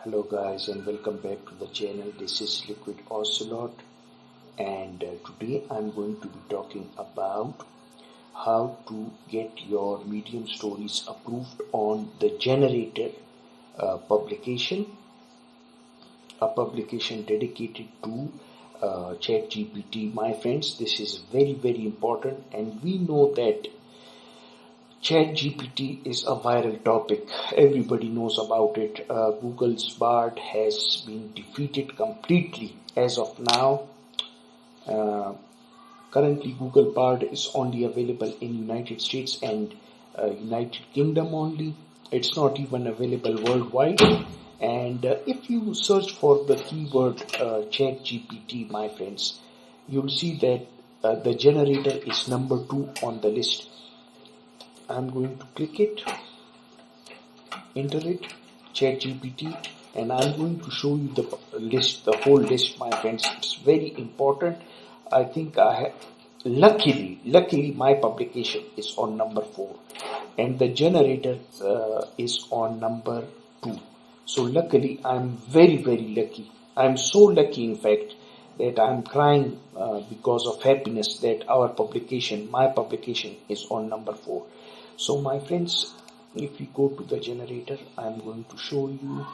Hello guys and welcome back to the channel. This is Liquid Ocelot and today I'm going to be talking about how to get your medium stories approved on the generator publication, a publication dedicated to ChatGPT. My friends, this is very important, and we know that ChatGPT is a viral topic. Everybody knows about it. Google's Bard has been defeated completely as of now. Currently, Google Bard is only available in United States and United Kingdom only. It's not even available worldwide. And if you search for the keyword ChatGPT, my friends, you'll see that the generator is number 2 on the list. I'm going to click it, enter it, ChatGPT, and I'm going to show you the list, the whole list, my friends. It's very important. I think I have, luckily my publication is on number 4 and the generator is on number 2. So luckily, I'm very lucky. I'm so lucky, in fact, that I'm crying because of happiness that my publication is on number 4. So my friends, if we go to the generator, I'm going to show you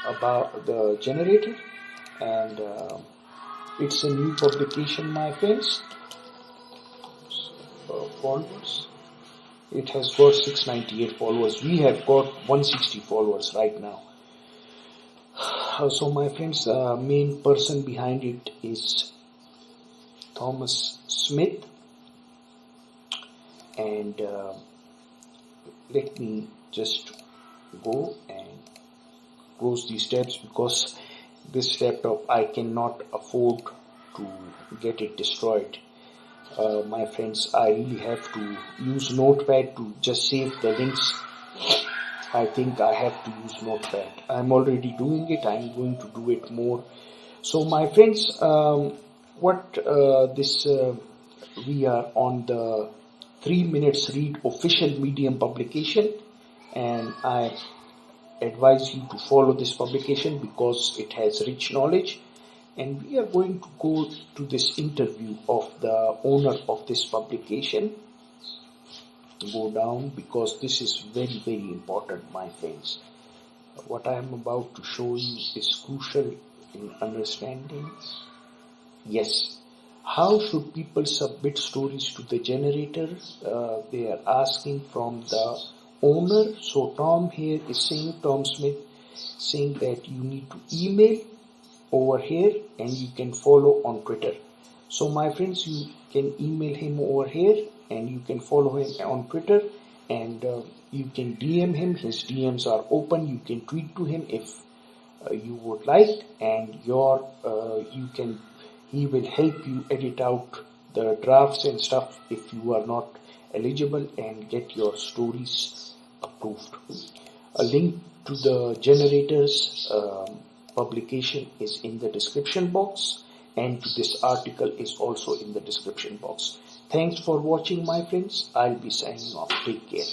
about the generator, and it's a new publication, my friends. Followers, it has got 698 followers. We have got 160 followers right now. So my friends, main person behind it is Thomas Smith, and let me just go and close these tabs, because this laptop I cannot afford to get it destroyed. My friends, I really have to use Notepad to just save the links. I think I have to use Notepad. I'm already doing it. I'm going to do it more. So my friends, we are on the 3 minutes read official Medium publication, and I advise you to follow this publication because it has rich knowledge. And we are going to go to this interview of the owner of this publication. Go down, because this is very important, my friends. What I am about to show you is crucial in understanding. Yes, how should people submit stories to the generator? They are asking from the owner. So Tom Smith saying that you need to email over here, and you can follow on Twitter. So my friends, you can email him over here, and you can follow him on Twitter, and you can DM him. His DMs are open. You can tweet to him if you would like, and he will help you edit out the drafts and stuff if you are not eligible, and get your stories approved. A link to the generator's publication is in the description box, and to this article is also in the description box. Thanks for watching, my friends. I'll be signing off. Take care.